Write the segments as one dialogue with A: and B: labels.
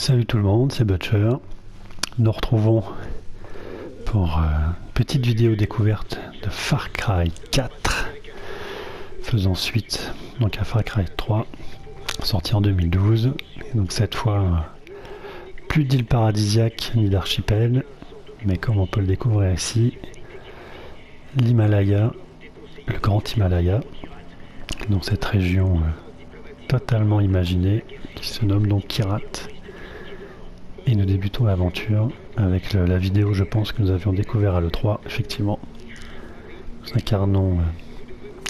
A: Salut tout le monde, c'est Butcher. Nous retrouvons pour une petite vidéo découverte de Far Cry 4, faisant suite donc à Far Cry 3, sorti en 2012. Et donc cette fois, plus d'îles paradisiaques ni d'archipel, mais comme on peut le découvrir ici, l'Himalaya, le Grand Himalaya, dans cette région totalement imaginée, qui se nomme donc Kyrat. Et nous débutons l'aventure avec la vidéo, je pense, que nous avions découvert à l'E3, effectivement. Nous incarnons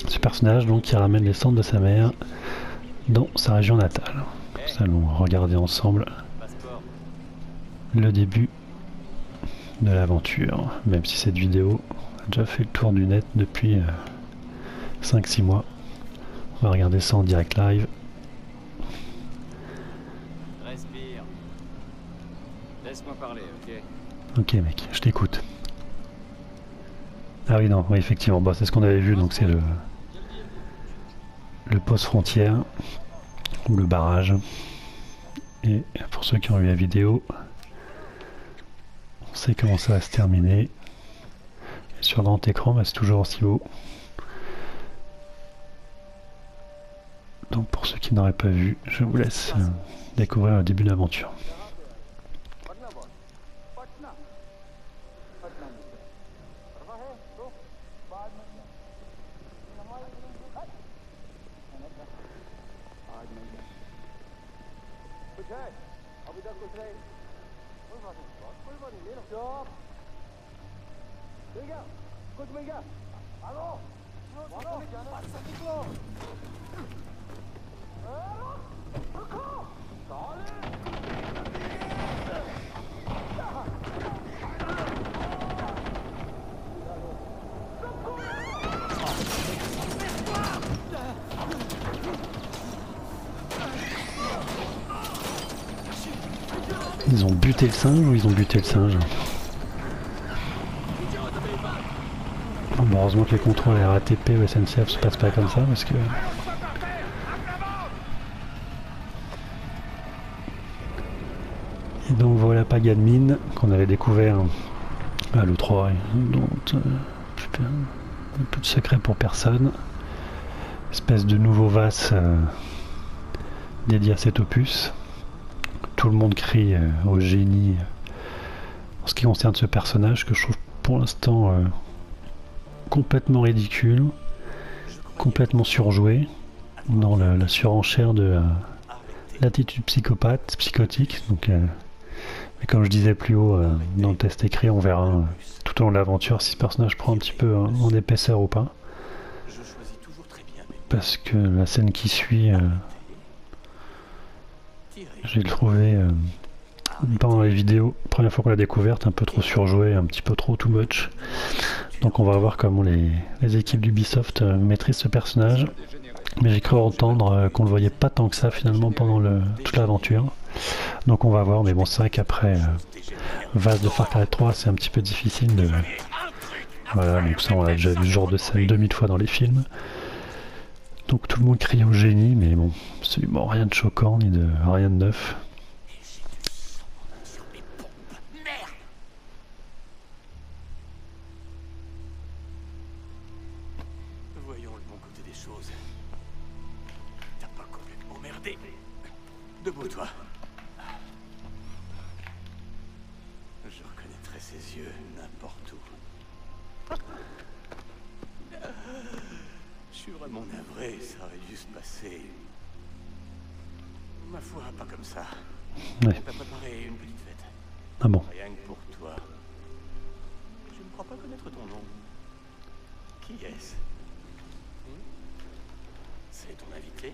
A: ce personnage donc, qui ramène les cendres de sa mère dans sa région natale. Nous allons regarder ensemble le début de l'aventure, même si cette vidéo a déjà fait le tour du net depuis 5-6 mois. On va regarder ça en direct live.
B: Respire. Laisse-moi parler, ok?
A: Ok mec, je t'écoute. Ah oui non, oui effectivement, bah, c'est ce qu'on avait vu, donc c'est le poste frontière, ou le barrage. Et pour ceux qui ont vu la vidéo, on sait comment ça va se terminer. Et sur grand écran, bah, c'est toujours aussi beau. Donc pour ceux qui n'auraient pas vu, je vous laisse découvrir le début de l'aventure. Ils ont buté le singe ou ils ont buté le singe? Bon, heureusement que les contrôles RATP ou SNCF se passent pas comme ça parce que... Et donc voilà Paganmin qu'on avait découvert à l'E3, donc un peu de secret pour personne. Espèce de nouveau VAS dédié à cet opus. Tout le monde crie au génie en ce qui concerne ce personnage que je trouve pour l'instant complètement ridicule, complètement surjoué dans la surenchère de l'attitude psychotique. Donc, mais comme je disais plus haut dans le test écrit, on verra tout au long de l'aventure si ce personnage prend un petit peu en épaisseur ou pas. Parce que la scène qui suit, j'ai trouvé pendant les vidéos, première fois qu'on l'a découverte, un peu trop surjoué, un petit peu trop too much. Donc on va voir comment les équipes d'Ubisoft maîtrisent ce personnage. Mais j'ai cru entendre qu'on le voyait pas tant que ça finalement pendant toute l'aventure. Donc on va voir, mais bon c'est vrai qu'après VAS de Far Cry 3 c'est un petit peu difficile de... Voilà, donc ça on a déjà vu ce genre de scène 2000 fois dans les films. Donc tout le monde crie au génie, mais bon, absolument rien de choquant ni de rien de neuf.
C: Voyons le bon côté des choses. T'as pas complètement merdé. Debout, toi. Je reconnaîtrais ses yeux n'importe où. Je suis vraiment navré, ça aurait dû se passer. Ma foi, pas comme ça.
A: Ouais.
C: On t'a préparé une petite fête.
A: Ah bon.
C: Rien que pour toi. Je ne crois pas connaître ton nom. Qui est-ce? C'est ton invité?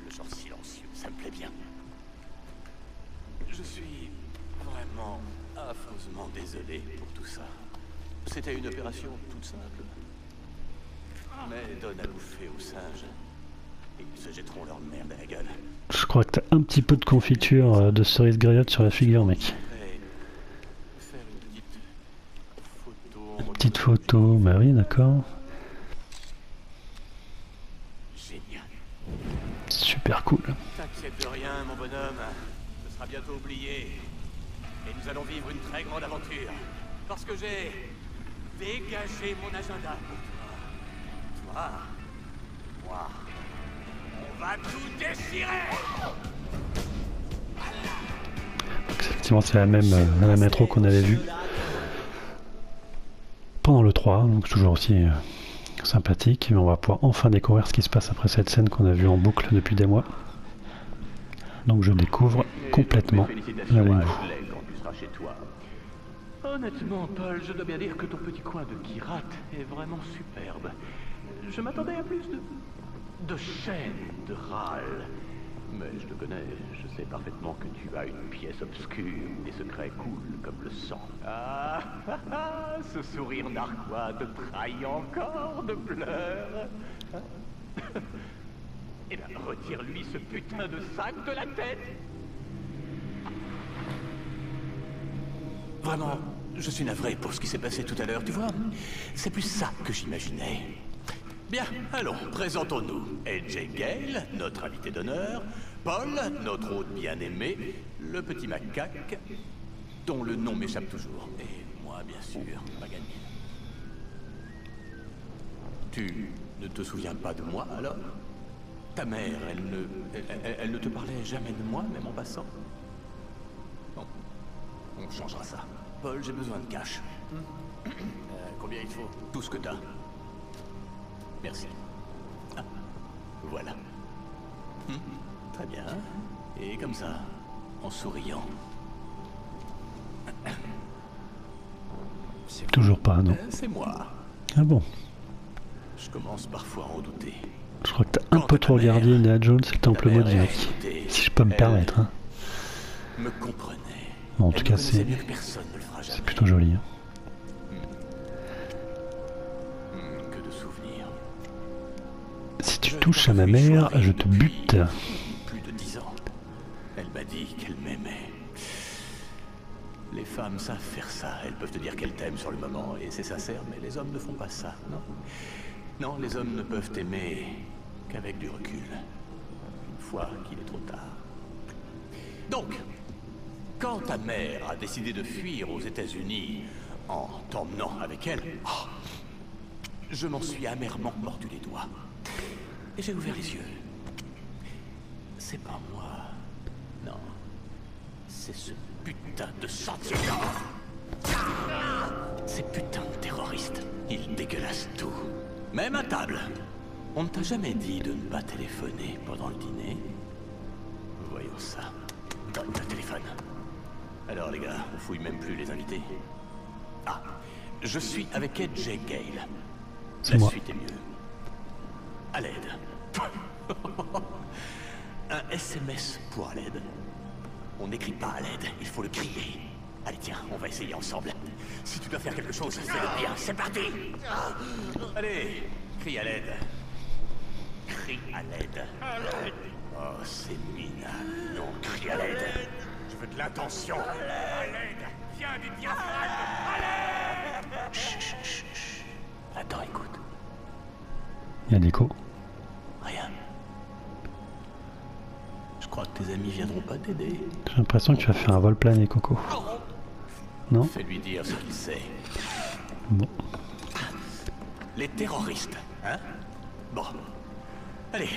C: Le genre silencieux, ça me plaît bien. Je suis vraiment affreusement désolé pour tout ça. C'était une opération toute simple. Mais donne à bouffer aux singes. Et ils se jetteront leur merde à la gueule.
A: Je crois que t'as un petit peu de confiture de cerise griotte sur la figure, mec.
C: Faire une petite photo.
A: Une petite photo, bah oui, d'accord. l'air cool.
C: T'inquiète de rien, mon bonhomme. Ce sera bientôt oublié. Et nous allons vivre une très grande aventure. Parce que j'ai dégagé mon agenda pour toi. Toi, moi, on va tout déchirer.
A: Effectivement, c'est la même intro qu'on avait vue pendant le 3, donc toujours aussi sympathique. Mais on va pouvoir enfin découvrir ce qui se passe après cette scène qu'on a vue en boucle depuis des mois. Donc je découvre complètement la Wingfu.
C: Honnêtement, Paul, je dois bien dire que ton petit coin de Kirat est vraiment superbe. Je m'attendais à plus de chaînes, de râles. Mais je te connais, je sais parfaitement que tu as une pièce obscure où des secrets coulent comme le sang. Ah, ce sourire narquois te trahit encore de pleurs. Eh bien, retire-lui ce putain de sac de la tête. Vraiment, je suis navré pour ce qui s'est passé tout à l'heure, tu vois. C'est plus ça que j'imaginais. Bien, allons, présentons-nous. AJ Gale, notre invité d'honneur. Paul, notre hôte bien-aimé. Le petit macaque, dont le nom m'échappe toujours. Et moi, bien sûr, Paganini. Tu ne te souviens pas de moi, alors? Ta mère, elle ne te parlait jamais de moi, même en passant? Bon, on changera ça. Paul, j'ai besoin de cash. Combien il faut? Tout ce que t'as. Merci. Ah, voilà. Très bien. Et comme ça, en souriant.
A: Toujours pas, non.
C: C'est moi.
A: Ah bon?
C: Je commence parfois à en douter.
A: Je crois que t'as un peu trop regardé Indiana Jones et le Temple Maudit, mec. Si je peux me permettre. Hein.
C: Me comprenait.
A: Bon, en tout cas, c'est plutôt joli. Hein.
C: Que de souvenirs.
A: Si tu touches à ma mère, je te bute.
C: Plus de 10 ans. Elle m'a dit qu'elle m'aimait. Les femmes savent faire ça. Elles peuvent te dire qu'elles t'aiment sur le moment et c'est sincère, mais les hommes ne font pas ça, non? Non, les hommes ne peuvent aimer qu'avec du recul. Une fois qu'il est trop tard. Donc, quand ta mère a décidé de fuir aux États-Unis en t'emmenant avec elle, je m'en suis amèrement mordu les doigts. Et j'ai ouvert les yeux. C'est pas moi. Non. C'est ce putain de sentiment. Ces putains de terroristes. Ils dégueulassent tout. Même à table. On ne t'a jamais dit de ne pas téléphoner pendant le dîner? Voyons ça. Donne le téléphone. Alors les gars, on fouille même plus les invités. Ah, je suis avec AJ Gale. La suite est mieux. À l'aide. Un SMS pour à l'aide. On n'écrit pas à l'aide, il faut le crier. Allez tiens, on va essayer ensemble. Si tu dois faire quelque chose, fais-le bien. C'est parti. Allez, crie à l'aide. Crie à l'aide. Oh, c'est minable. Non, crie à l'aide. Je veux de l'intention. À l'aide. Viens du diaphragme. À l'aide. Chut, chut, chut, chut. Attends, écoute.
A: Il y a l'écho.
C: Rien. Je crois que tes amis viendront pas t'aider.
A: J'ai l'impression que tu vas faire un vol plané, Coco. Non?
C: Fais-lui dire ce qu'il sait.
A: Bon.
C: Les terroristes, hein? Bon. Allez,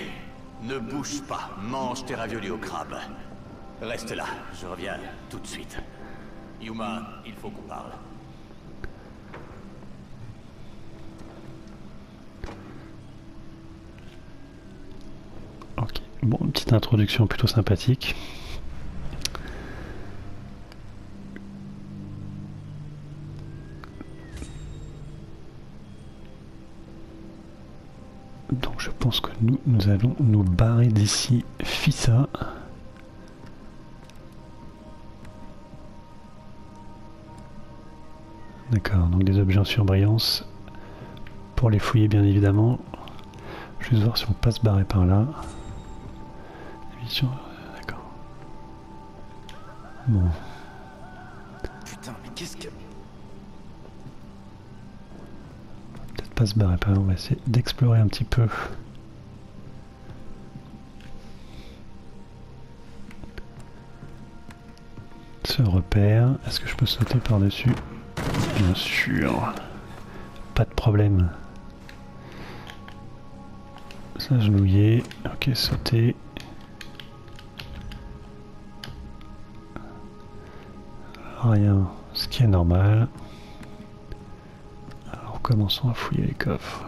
C: ne bouge pas. Mange tes raviolis au crabe. Reste là, je reviens tout de suite. Yuma, il faut qu'on parle.
A: Ok. Bon, une petite introduction plutôt sympathique. Donc je pense que nous allons nous barrer d'ici Fissa. D'accord, donc des objets en surbrillance pour les fouiller bien évidemment. Juste voir si on peut se barrer par là. D'accord. Bon.
B: Putain, mais qu'est-ce que...
A: Peut-être pas se barrer par là, on va essayer d'explorer un petit peu. Ce repère, est-ce que je peux sauter par-dessus? Bien sûr. Pas de problème. S'agenouiller. Ok, sauter. Rien, ce qui est normal. Alors commençons à fouiller les coffres.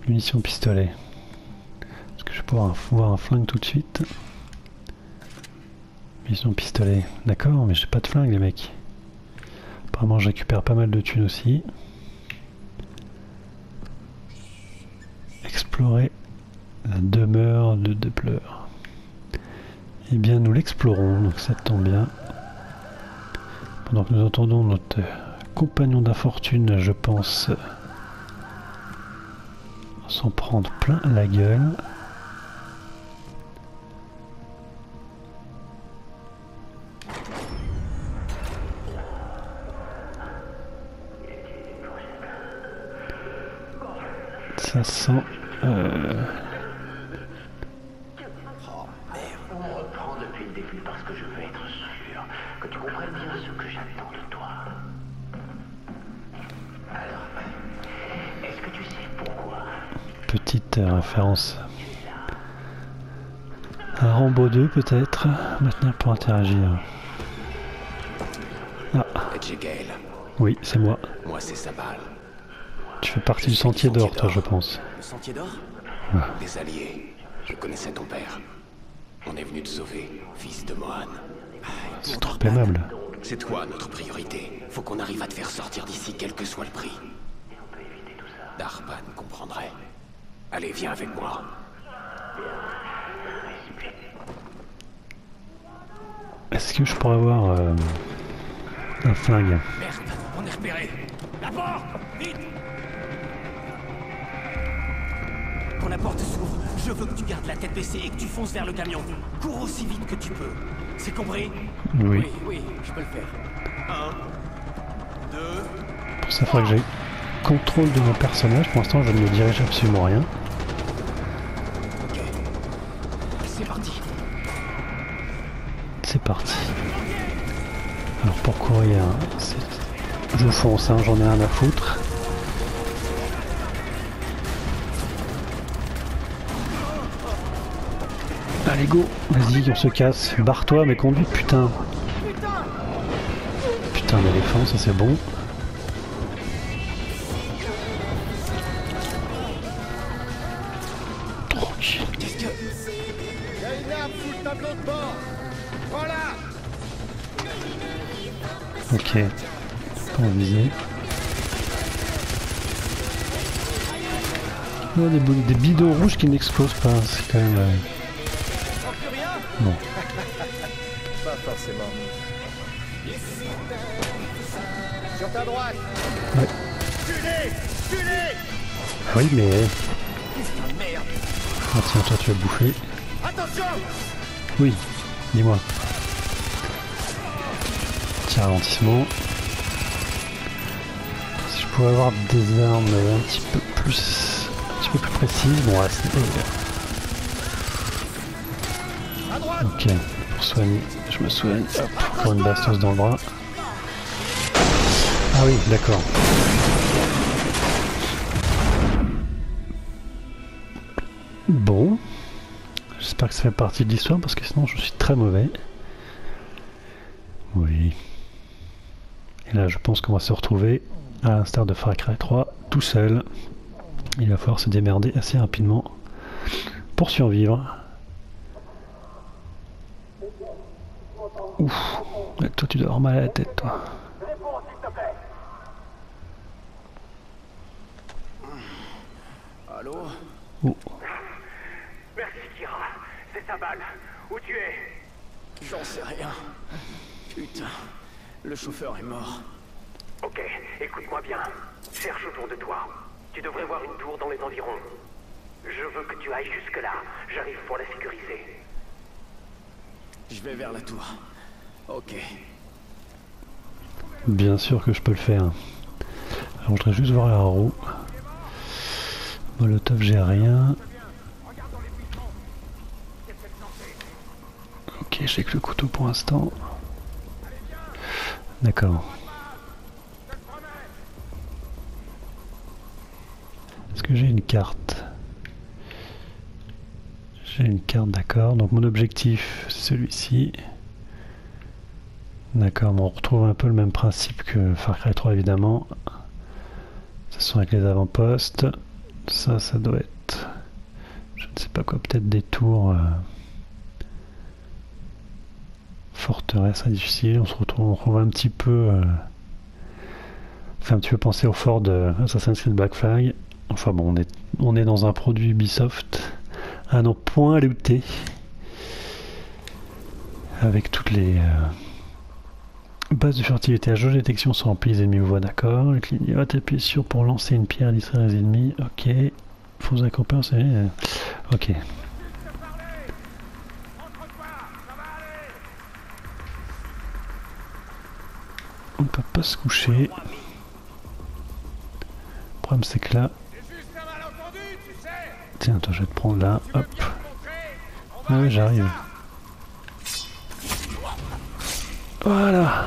A: Munitions pistolet. Est-ce que je vais pouvoir avoir un flingue tout de suite? Munitions pistolet. D'accord, mais j'ai pas de flingue les mecs. Apparemment je récupère pas mal de thunes aussi. Explorer la demeure de Doppler. Eh bien nous l'explorons, donc ça tombe bien. Pendant que nous entendons notre compagnon d'infortune, je pense, s'en prendre plein la gueule. Ça sent...
D: On reprend depuis le début parce que je veux être sûr que tu comprennes bien ce que j'attends de toi. Alors, est-ce que tu sais pourquoi?
A: Petite référence à Rambo 2 peut-être. Maintenir pour interagir. Ah,
B: Edge Gale.
A: oui, c'est moi.
B: Moi, c'est Sabal.
A: Tu fais partie du Sentier d'Or, toi, je pense.
B: Le Sentier d'Or?
A: Ah.
B: Des alliés. Je connaissais ton père. On est venu te sauver, fils de Mohan.
A: C'est trop aimable.
B: C'est toi notre priorité. Faut qu'on arrive à te faire sortir d'ici, quel que soit le prix. Darpan comprendrait. Allez, viens avec moi.
A: Est-ce que je pourrais avoir un flingue?
B: Merde, on est repéré. La porte! Vite! Quand la porte s'ouvre, je veux que tu gardes la tête baissée et que tu fonces vers le camion. Cours aussi vite que tu peux. C'est compris?
A: Oui.
B: Oui, je peux le faire. 1, 2...
A: Pour ça, il faudrait que j'ai contrôle de mon personnage. Pour l'instant, je ne me dirige absolument rien.
B: Ok. C'est parti.
A: C'est parti. Alors pour courir, je fonce, hein, j'en ai rien à foutre. Allez go, vas-y on se casse. Barre-toi mais conduis, putain. Putain d'éléphant, ça c'est bon. Tranquille.
B: Qu'est-ce que...
E: Il y a une arme sous le tableau de bord. Voilà.
A: Ok. Pas en viser. Oh, des bidons rouges qui n'explosent pas, c'est quand même...
E: Plus rien.
A: Non.
E: Pas forcément. Sur ta droite.
A: Ouais.
E: Tuez-les. Tuez-les.
A: Oui mais...
B: Putain de merde.
A: Ah tiens, toi tu vas bouffer.
E: Attention.
A: Oui, dis-moi. Petit ralentissement. Si je pouvais avoir des armes un petit peu plus précises, bon là c'est...
E: À droite.
A: Ok, pour soigner, je me soigne. Hop, encore une bastos dans le bras. Ah oui, d'accord. Bon. J'espère que ça fait partie de l'histoire parce que sinon je suis très mauvais. Oui. Et là je pense qu'on va se retrouver à l'instar de Far Cry 3 tout seul. Il va falloir se démerder assez rapidement pour survivre. Ouf. Toi tu dois avoir mal à la tête toi.
B: Allô?
A: Oh.
D: Merci, Kira. C'est Sabal. Où tu es?
B: J'en sais rien. Putain, le chauffeur est mort.
D: Ok, écoute-moi bien. Cherche autour de toi. Tu devrais voir une tour dans les environs. Je veux que tu ailles jusque-là. J'arrive pour la sécuriser.
B: Je vais vers la tour. Ok.
A: Bien sûr que je peux le faire. Alors, je voudrais juste voir la roue. Molotov, j'ai rien. pêcher avec le couteau pour l'instant. D'accord. Est-ce que j'ai une carte? J'ai une carte, d'accord. Donc mon objectif, c'est celui-ci. D'accord, mais on retrouve un peu le même principe que Far Cry 3 évidemment. Ce sont avec les avant-postes. Ça doit être... Je ne sais pas quoi, peut-être des tours... Forteresse difficile. On retrouve un petit peu... Fait un petit peu penser au fort de Assassin's Creed Black Flag. Enfin bon, on est dans un produit Ubisoft à non point à looter. Avec toutes les... Base de furtivité à jauge de détection sont remplies, les ennemis vous voient, d'accord. Le clignotant, appuyez sur pour lancer une pierre à distraire les ennemis, ok. Faut vous accrocher, c'est... ok. On peut pas se coucher. Le problème c'est que là... Tiens, attends, je vais te prendre là, hop. Ah ouais, j'arrive. Voilà.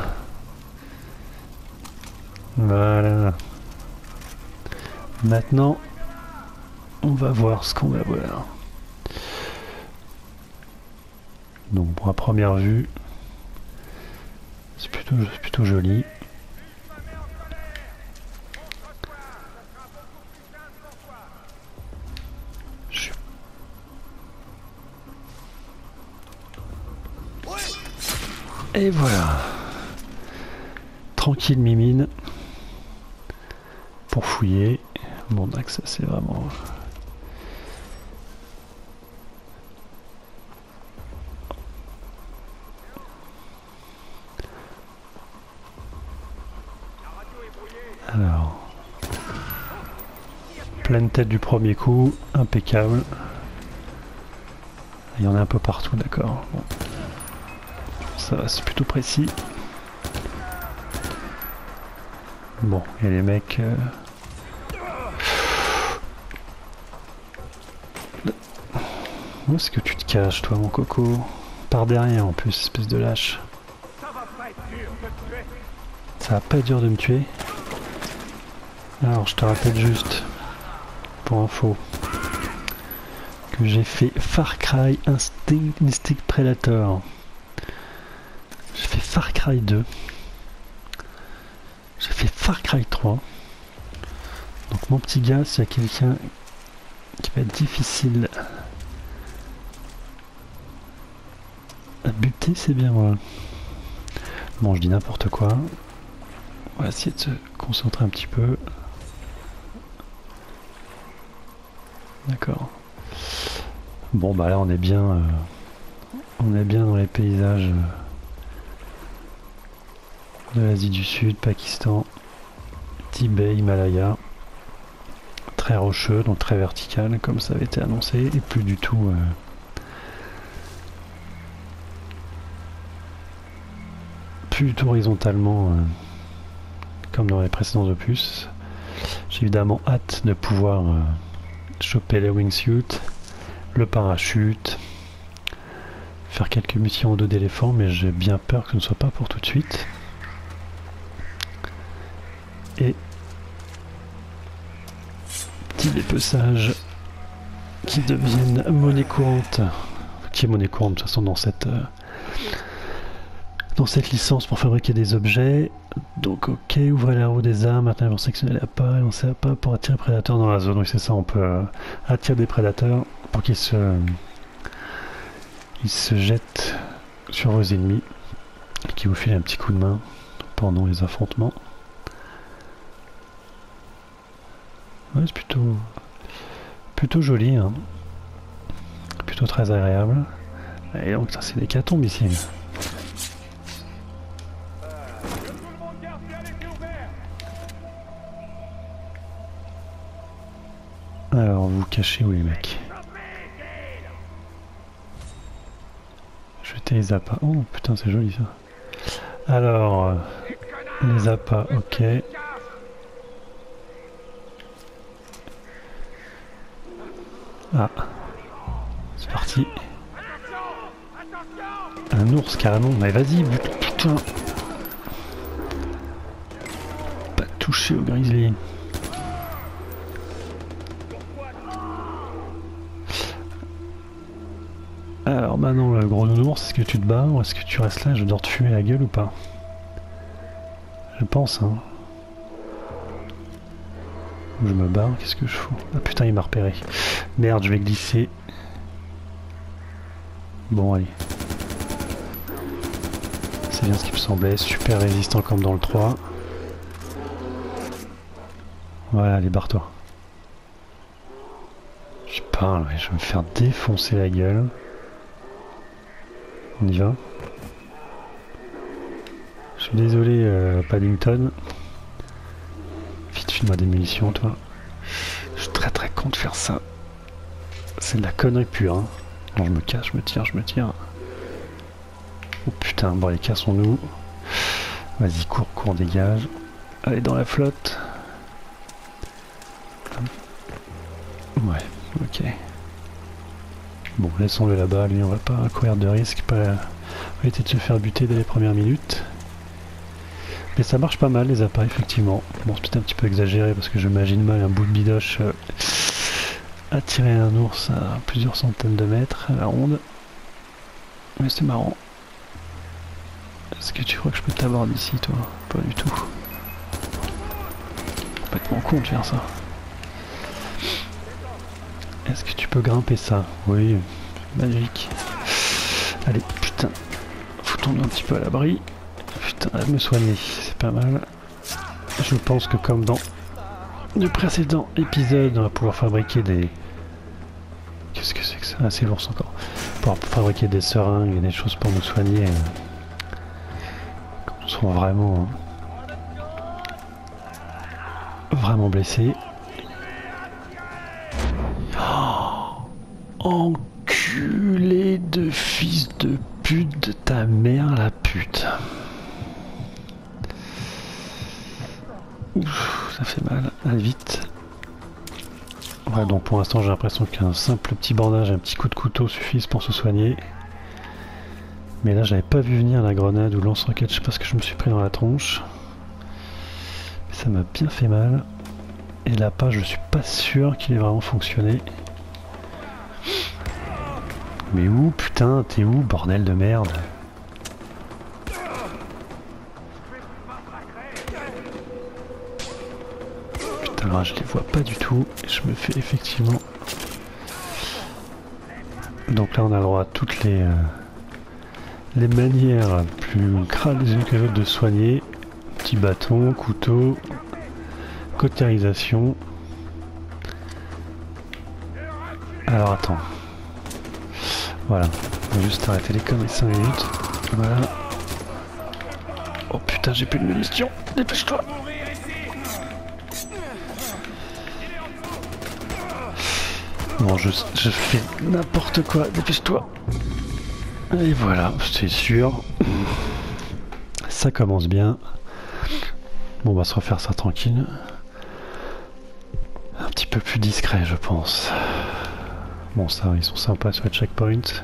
A: Voilà. Maintenant, on va voir ce qu'on va voir. Donc, pour la première vue, c'est plutôt joli. Et voilà. Tranquille mimine. Pour fouiller. Bon, donc ça c'est vraiment... Alors... Pleine tête du premier coup. Impeccable. Il y en a un peu partout, d'accord. Bon. Ça va, c'est plutôt précis. Bon, et les mecs... Où est-ce que tu te caches, toi, mon coco? Par derrière, en plus, espèce de lâche. Ça va pas être dur de me tuer. Alors, je te rappelle juste, pour info, que j'ai fait Far Cry Instinct Predator. J'ai fait Far Cry 2. J'ai fait Far Cry 3. Donc mon petit gars, s'il y a quelqu'un qui va être difficile à buter, c'est bien moi. Bon, je dis n'importe quoi. On va essayer de se concentrer un petit peu. D'accord. Bon bah là on est bien dans les paysages de l'Asie du Sud, Pakistan, Tibet, Himalaya. Très rocheux, donc très vertical, comme ça avait été annoncé, et plus du tout horizontalement comme dans les précédents opus. J'ai évidemment hâte de pouvoir choper les wingsuits, le parachute, faire quelques missions au dos d'éléphant, mais j'ai bien peur que ce ne soit pas pour tout de suite. Et petits dépeçages qui deviennent monnaie courante, qui est monnaie courante de toute façon dans cette licence pour fabriquer des objets. Donc ok, ouvrez la roue des armes, maintenant ils vont sectionner la paille, lancer la paille pour attirer les prédateurs dans la zone. Oui c'est ça, on peut attirer des prédateurs pour qu'ils se jettent sur vos ennemis et qui vous filent un petit coup de main pendant les affrontements. Ouais, c'est plutôt joli, hein. Plutôt très agréable. Et donc ça c'est des catombes ici. Alors vous cachez où les mecs? Jeter les appâts. Oh putain c'est joli ça. Alors les appâts, ok. Ah, c'est parti. un ours carrément. Mais vas-y, putain. Pas touché au grizzly. Alors maintenant le gros nounours, est-ce que tu te bats ou est-ce que tu restes là? Je dois te fumer la gueule ou pas? Je pense hein. Je me barre, qu'est-ce que je fous? Ah putain il m'a repéré. Merde je vais glisser. Bon allez. C'est bien ce qui me semblait, super résistant comme dans le 3. Voilà allez barre-toi. Je parle, je vais me faire défoncer la gueule. On y va. Je suis désolé Paddington. Vite file-moi des munitions toi. Je suis très con de faire ça. C'est de la connerie pure hein. Non je me casse, je me tire. Oh putain, bon allez cassons-nous. Vas-y cours, dégage. Allez dans la flotte. Ouais, ok. Bon, laissons-le là-bas, lui on va pas courir de risque, pas éviter de se faire buter dès les premières minutes. Mais ça marche pas mal les appareils effectivement. Bon c'est peut-être un petit peu exagéré parce que j'imagine mal un bout de bidoche attirer un ours à plusieurs centaines de mètres à la ronde. Mais c'est marrant. Est-ce que tu crois que je peux t'avoir d'ici toi? Pas du tout. Complètement con de faire ça. Est-ce que tu peux grimper ça? Oui, magique. Allez, putain. Foutons-nous un petit peu à l'abri. Putain, elle me soigner, c'est pas mal. Je pense que comme dans le précédent épisode, on va pouvoir fabriquer des... Qu'est-ce que c'est que ça? Ah, c'est l'ours encore. Pouvoir fabriquer des seringues et des choses pour nous soigner. Quand nous serons vraiment blessés. Enculé de fils de pute de ta mère la pute. Ouf, ça fait mal. Allez vite. Ouais donc pour l'instant j'ai l'impression qu'un simple petit bandage, un petit coup de couteau suffisent pour se soigner. Mais là j'avais pas vu venir la grenade ou le lance-roquette, je sais pas ce que je me suis pris dans la tronche. Mais ça m'a bien fait mal. Et là-bas je suis pas sûr qu'il ait vraiment fonctionné. Mais où putain, t'es où bordel de merde? Putain là je les vois pas du tout et je me fais effectivement... Donc là on a le droit à toutes les manières plus crades les unes que les autres de soigner. Petit bâton, couteau, cautérisation. Alors attends. Voilà, on va juste arrêter les conneries 5 minutes. Voilà. Oh putain, j'ai plus de munitions. Dépêche-toi. Bon, je fais n'importe quoi. Dépêche-toi. Et voilà, c'est sûr. Ça commence bien. Bon, on va se refaire ça tranquille. Un petit peu plus discret, je pense. Bon ça, ils sont sympas sur les checkpoints.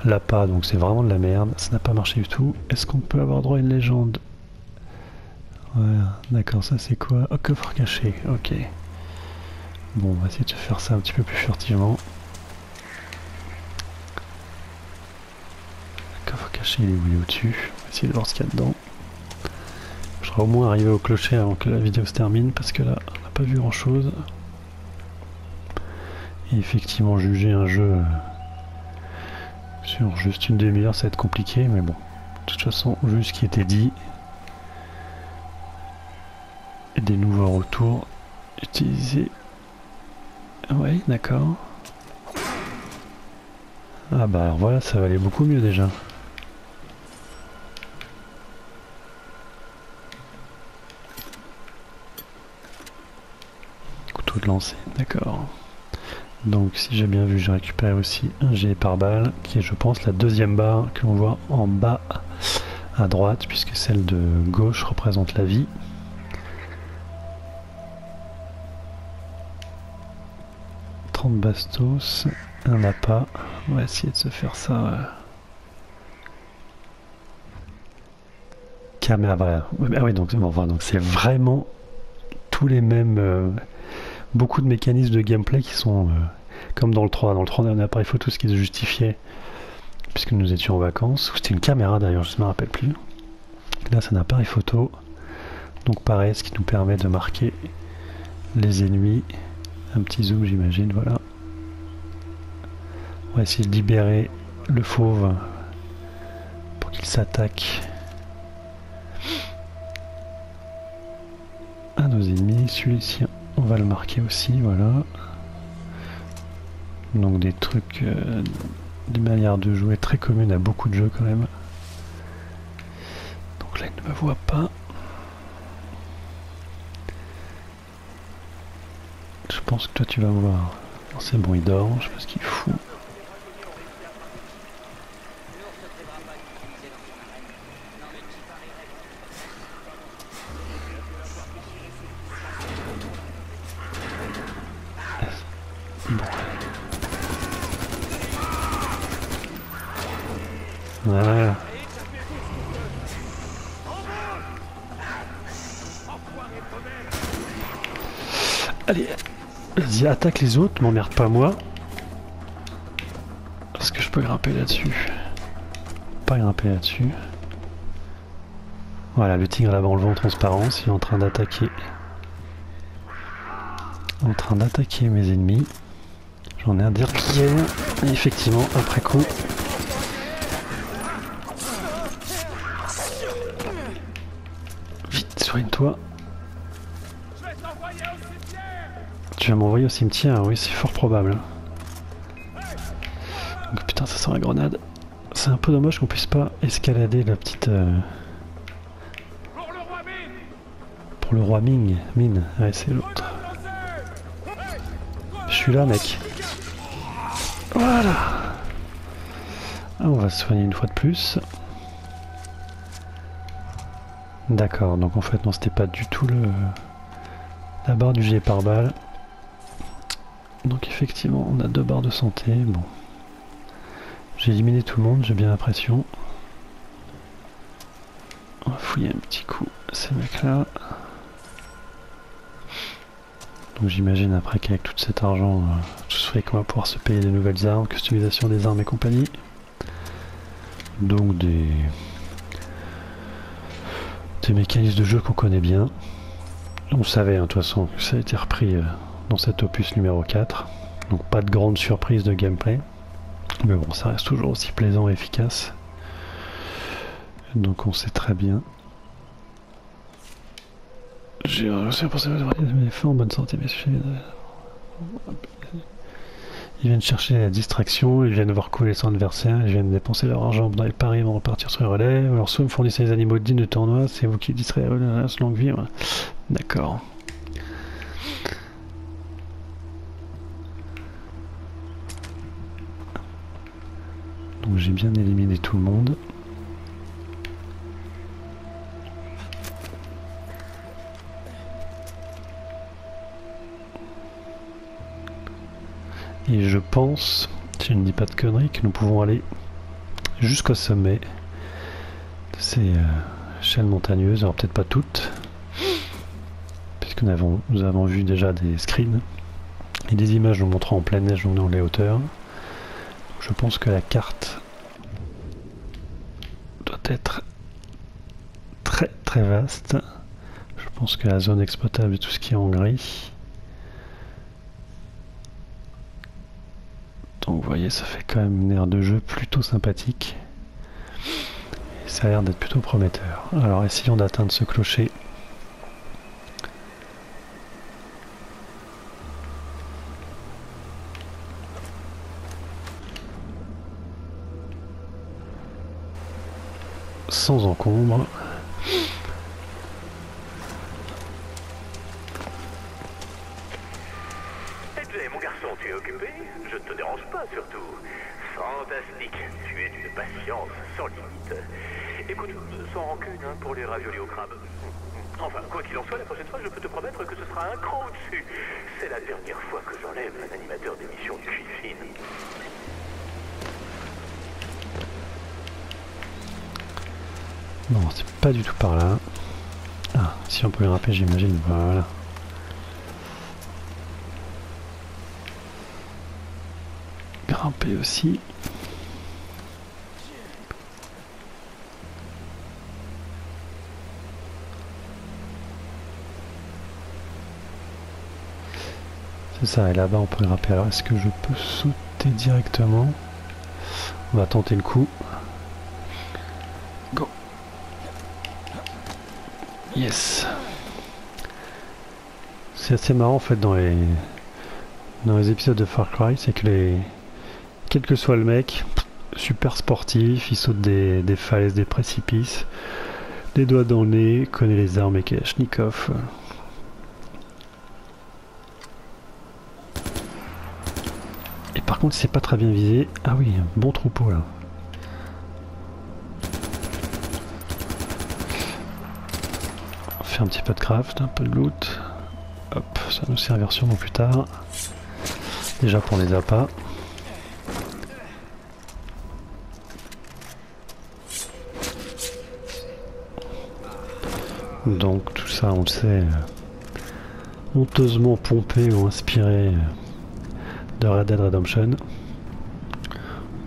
A: Là pas, donc c'est vraiment de la merde. Ça n'a pas marché du tout. Est-ce qu'on peut avoir droit à une légende? Ouais, d'accord, ça c'est quoi? Oh, coffre caché, ok. Bon, on va essayer de faire ça un petit peu plus furtivement. Le coffre caché, il est où? Il est au-dessus. On va essayer de voir ce qu'il y a dedans. Je serai au moins arrivé au clocher avant que la vidéo se termine, parce que là, on n'a pas vu grand-chose. Et effectivement, juger un jeu sur juste une demi-heure, ça va être compliqué, mais bon. De toute façon, vu ce qui était dit, et des nouveaux retours, utiliser... Ouais, d'accord. Ah bah alors voilà, ça va aller beaucoup mieux déjà. Couteau de lancer, d'accord. Donc si j'ai bien vu, j'ai récupéré aussi un gilet pare-balles qui est je pense la deuxième barre que l'on voit en bas à droite puisque celle de gauche représente la vie. « 30 bastos, un appât. On va essayer de se faire ça caméra. Ah oui, donc, enfin, donc c'est vraiment tous les mêmes... beaucoup de mécanismes de gameplay qui sont comme dans le 3. Dans le 3, on a un appareil photo, ce qui se justifiait puisque nous étions en vacances. Ou c'était une caméra d'ailleurs, je ne me rappelle plus. Là, c'est un appareil photo. Donc pareil, ce qui nous permet de marquer les ennemis. Un petit zoom, j'imagine, voilà. On va essayer de libérer le fauve pour qu'il s'attaque à nos ennemis. Celui-ci, on va le marquer aussi, voilà. Donc des trucs, des manières de jouer très communes à beaucoup de jeux quand même. Donc là, il ne me voit pas. Je pense que toi tu vas me voir. C'est bon, il dort, je sais pas ce qu'il fout. Voilà. Allez, vas-y, attaque les autres, m'emmerde pas moi. Parce que je peux grimper là-dessus. Pas grimper là-dessus. Voilà, le tigre là-bas, on le voit en transparence, il est en train d'attaquer. En train d'attaquer mes ennemis. J'en ai un derrière. Et effectivement, après coup. Vite, soigne-toi. Tu vas m'envoyer au cimetière, oui, c'est fort probable. Donc, putain, ça sent la grenade. C'est un peu dommage qu'on puisse pas escalader la petite... Pour le roi Ming. Mine, ouais, c'est l'autre. Je suis là, mec. Voilà. Ah, on va se soigner une fois de plus. D'accord, donc en fait, non, c'était pas du tout la barre du gilet pare-balles. Donc effectivement, on a 2 barres de santé. Bon. J'ai éliminé tout le monde, j'ai bien l'impression. On va fouiller un petit coup ces mecs-là. Donc j'imagine après qu'avec tout cet argent, tout ce fric, on va pouvoir se payer des nouvelles armes, customisation des armes et compagnie. Donc des mécanismes de jeu qu'on connaît bien. On savait de toute façon que ça a été repris dans cet opus numéro 4. Donc pas de grande surprise de gameplay. Mais bon, ça reste toujours aussi plaisant et efficace. Donc on sait très bien. J'ai réussi à penser à mes fins en bonne santé, mais ils viennent chercher la distraction, ils viennent voir couler son adversaire, ils viennent dépenser leur argent dans les paris, ils vont repartir sur les relais. Alors soit me fournissez les animaux dignes de tournoi, c'est vous qui distrayez la longue vie. Ouais. D'accord. Donc j'ai bien éliminé tout le monde. Et je pense, si je ne dis pas de conneries, que nous pouvons aller jusqu'au sommet de ces chaînes montagneuses. Alors peut-être pas toutes, puisque nous avons vu déjà des screens et des images nous montrant en pleine neige dans les hauteurs. Je pense que la carte doit être très très vaste. Je pense que la zone exploitable est tout ce qui est en gris. Donc vous voyez, ça fait quand même une aire de jeu plutôt sympathique. Et ça a l'air d'être plutôt prometteur. Alors essayons d'atteindre ce clocher. Sans encombre.
D: Edley, mon garçon, tu es occupé? Je ne te dérange pas, surtout. Fantastique. Tu es d'une patience sans limite. Écoute, sans rancune pour les raviolis au crabe. Enfin, quoi qu'il en soit, la prochaine fois, je peux te promettre que ce sera un cran au-dessus. C'est la dernière fois que j'enlève un animateur d'émission de cuisine fine.
A: Non, c'est pas du tout par là. Ah, si on peut grimper, j'imagine. Voilà. Grimper aussi. C'est ça, et là-bas on peut grimper. Alors est-ce que je peux sauter directement? On va tenter le coup. Go. Yes. C'est assez marrant en fait dans les épisodes de Far Cry, c'est que quel que soit le mec, super sportif, il saute des falaises, des précipices, les doigts dans le nez, connaît les armes et Kalachnikov. Et par contre, c'est pas très bien visé. Ah oui, bon troupeau là. On fait un petit peu de craft, un peu de loot. Hop, ça nous servira sûrement plus tard. Déjà pour les appâts. Donc tout ça, on le sait, honteusement pompé ou inspiré de Red Dead Redemption.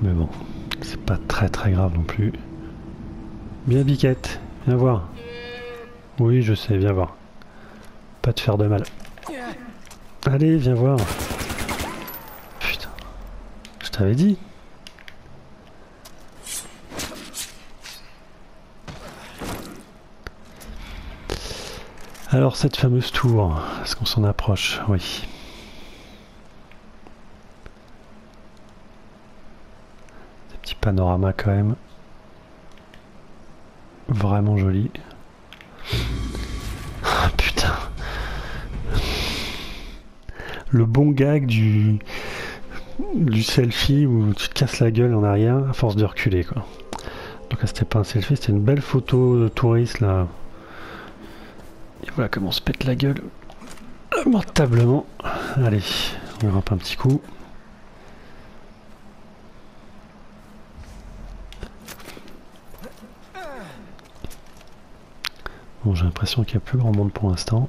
A: Mais bon, c'est pas très grave non plus. Bien Biquette, viens voir. Oui, je sais, viens voir. Pas te faire de mal. Allez, viens voir. Putain, je t'avais dit. Alors cette fameuse tour, est-ce qu'on s'en approche? Oui. Des petits panoramas quand même. Vraiment joli. Ah, putain. Le bon gag du selfie où tu te casses la gueule en arrière à force de reculer quoi. Donc là c'était pas un selfie, c'était une belle photo de touriste là. Et voilà comment on se pète la gueule lamentablement. Allez, on grimpe un petit coup. Bon, j'ai l'impression qu'il n'y a plus grand monde pour l'instant.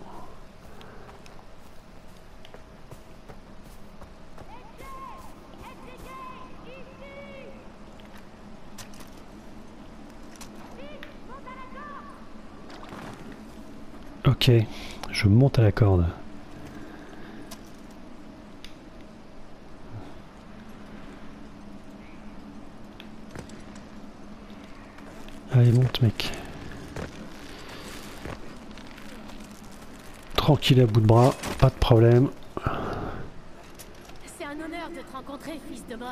A: Ok, je monte à la corde. Allez, monte mec. Tranquille à bout de bras, pas de problème.
F: C'est un honneur de te rencontrer, fils de Mohan.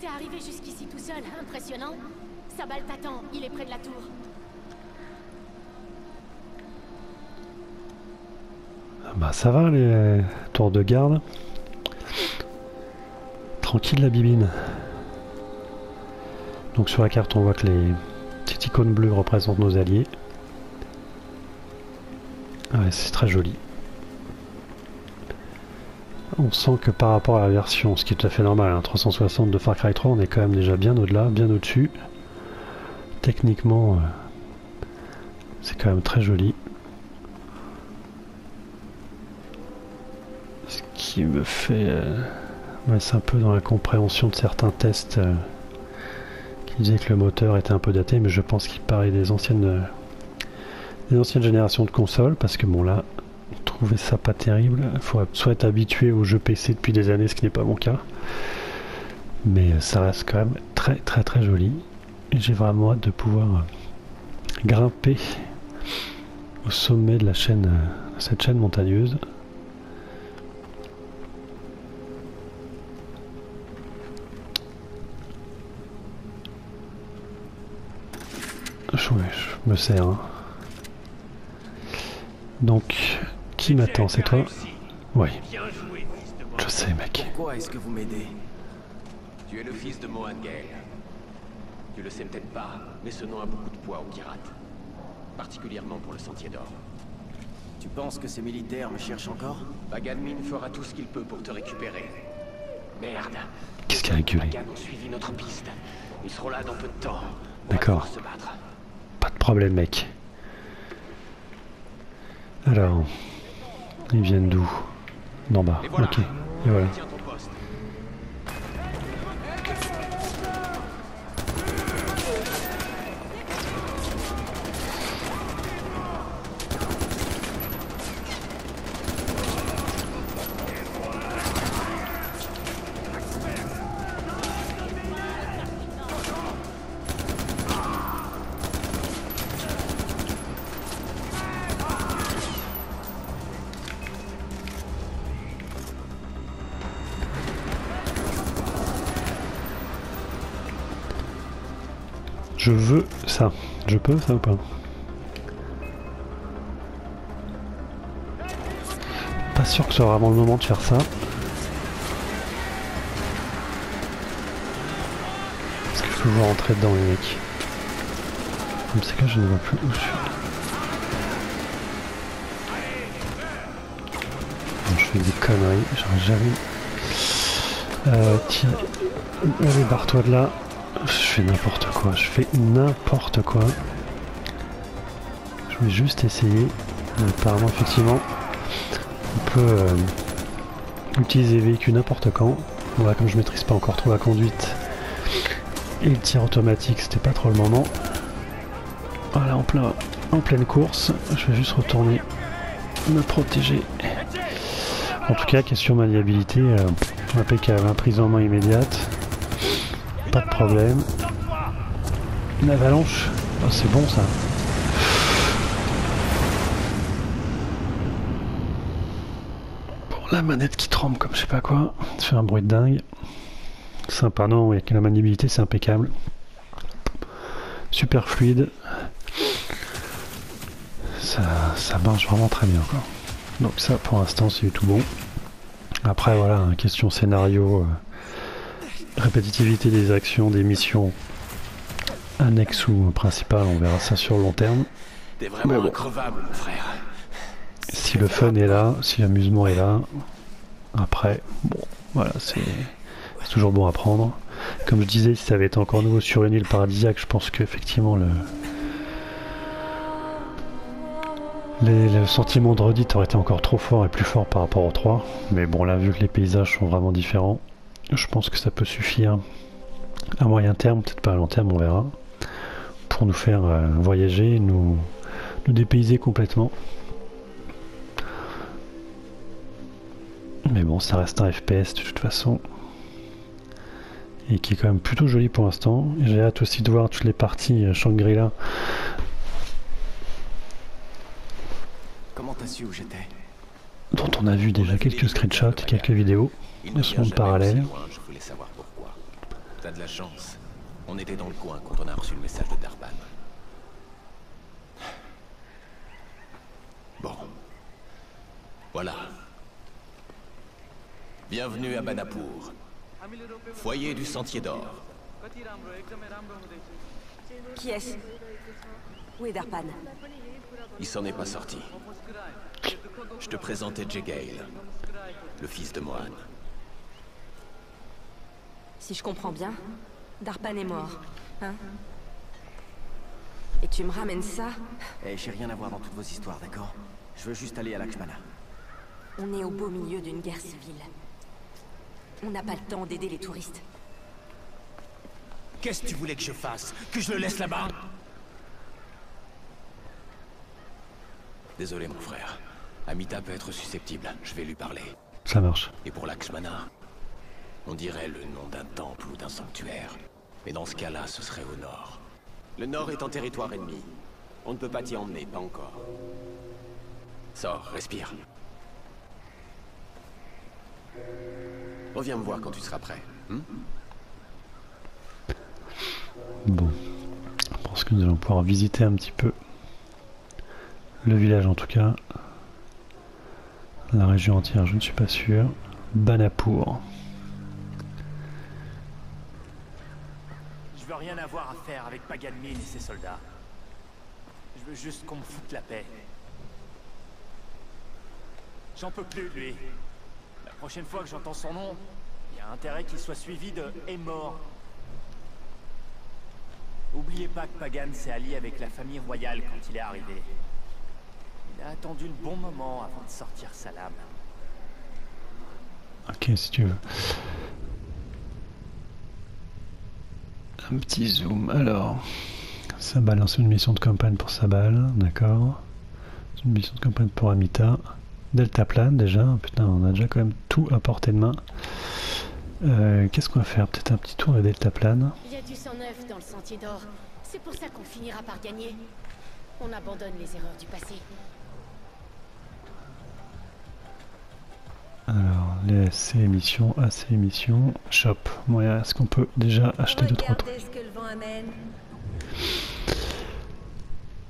F: T'es arrivé jusqu'ici tout seul, impressionnant. Sabal t'attend, il est près de la tour.
A: Bah ça va les tours de garde. Tranquille la bibine. Donc sur la carte on voit que les petites icônes bleues représentent nos alliés. Ouais, c'est très joli. On sent que par rapport à la version, ce qui est tout à fait normal, hein, 360 de Far Cry 3, on est quand même déjà bien au-delà, bien au-dessus. Techniquement, c'est quand même très joli. Ce qui me fait... c'est un peu dans la compréhension de certains tests qui disaient que le moteur était un peu daté, mais je pense qu'il paraît des anciennes générations de consoles, parce que bon là, trouver ça pas terrible, il faut soit être habitué aux jeux PC depuis des années, ce qui n'est pas mon cas, mais ça reste quand même très joli, et j'ai vraiment hâte de pouvoir grimper au sommet de la chaîne, cette chaîne montagneuse. Je me sers. Hein. Donc, qui m'attend? C'est toi? Oui. Je sais, mec.
B: Pourquoi est-ce que vous m'aidez?
C: Tu es le fils de Mohan Ghel. Tu le sais peut-être pas, mais ce nom a beaucoup de poids aux pirates. Particulièrement pour le Sentier d'Or.
B: Tu penses que ces militaires me cherchent encore?
C: Pagan Min fera tout ce qu'il peut pour te récupérer. Merde.
A: Qu'est-ce qu'il a gueulé?
C: Pagan ont suivi notre piste. Ils seront là dans peu de temps.
A: D'accord.
C: Se battre.
A: Pas de problème. problème, mec. Alors, ils viennent d'où? D'en bas, ok. Et voilà. Je veux ça. Je peux ça ou pas? Pas sûr que ce soit vraiment le moment de faire ça. Parce qu'il faut toujours rentrer dedans les mecs. Comme c'est que je ne vois plus où je suis. Non, je fais des conneries, j'aurais jamais... tiens, allez barre-toi de là. Je fais n'importe quoi, je fais n'importe quoi. Je vais juste essayer. Apparemment, effectivement, on peut utiliser les véhicules n'importe quand. Voilà, comme je maîtrise pas encore trop la conduite et le tir automatique, c'était pas trop le moment. Voilà, en pleine course, je vais juste retourner me protéger. En tout cas, question maniabilité, impeccable, emprisonnement immédiate. Pas de problème. Une avalanche. Oh, c'est bon ça. Bon, la manette qui tremble comme je sais pas quoi. Ça fait un bruit de dingue. Sympa, non, oui, la maniabilité c'est impeccable. Super fluide. Ça marche vraiment très bien quoi. Donc ça pour l'instant c'est tout bon. Après voilà, question scénario. Répétitivité des actions, des missions annexes ou principales, on verra ça sur le long terme.
C: T'es vraiment increvable, mon frère.
A: Si le fun est là, si l'amusement est là, après, bon, voilà, c'est toujours bon à prendre. Comme je disais, si ça avait été encore nouveau sur une île paradisiaque, je pense qu'effectivement le sentiment de redite aurait été encore trop fort et plus fort par rapport aux 3. Mais bon, là, vu que les paysages sont vraiment différents, je pense que ça peut suffire à moyen terme, peut-être pas à long terme, on verra, pour nous faire voyager, nous dépayser complètement. Mais bon, ça reste un FPS de toute façon, et qui est quand même plutôt joli pour l'instant. J'ai hâte aussi de voir toutes les parties Shangri-La.
B: Comment t'as su où j'étais?
A: Dont on a vu déjà quelques screenshots et quelques vidéos de ce monde parallèle.
C: Je voulais savoir pourquoi. T'as de la chance. On était dans le coin quand on a reçu le message de Darpan. Bon. Voilà. Bienvenue à Banapur. Foyer du Sentier d'Or.
G: Qui est-ce? Où est Darpan?
C: Il s'en est pas sorti. Je te présentais Jegale, le fils de Mohan.
G: Si je comprends bien, Darpan est mort, hein? Et tu me ramènes ça?
B: Eh, j'ai rien à voir dans toutes vos histoires, d'accord? Je veux juste aller à Lakshmana.
G: On est au beau milieu d'une guerre civile. On n'a pas le temps d'aider les touristes.
B: Qu'est-ce que tu voulais que je fasse? Que je le laisse là-bas?
C: Désolé, mon frère. Amita peut être susceptible. Je vais lui parler.
A: Ça marche.
C: Et pour Lakshmana, on dirait le nom d'un temple ou d'un sanctuaire. Mais dans ce cas-là, ce serait au nord. Le nord est en territoire ennemi. On ne peut pas t'y emmener, pas encore. Sors, respire. Reviens me voir quand tu seras prêt.
A: Bon. Je pense que nous allons pouvoir visiter un petit peu le village en tout cas. La région entière, je ne suis pas sûr. Banapur.
B: Je veux rien avoir à faire avec Pagan Min et ses soldats. Je veux juste qu'on me foute la paix. J'en peux plus de lui. La prochaine fois que j'entends son nom, il y a intérêt qu'il soit suivi de « est mort ». Oubliez pas que Pagan s'est allié avec la famille royale quand il est arrivé. Il a attendu le bon moment avant de sortir sa lame.
A: Ok, si tu veux. Un petit zoom. Alors, Sabal, c'est une mission de campagne pour Sabal, d'accord. C'est une mission de campagne pour Amita. Deltaplane déjà, putain, on a déjà quand même tout à portée de main. Qu'est-ce qu'on va faire? Peut-être un petit tour de Deltaplane.
F: Il y a du sang neuf dans le sentier d'or. C'est pour ça qu'on finira par gagner. On abandonne les erreurs du passé.
A: Alors, les AC émissions, AC émissions, shop. Bon, est-ce qu'on peut déjà acheter 2-3 trucs?
G: Ce que le vent amène.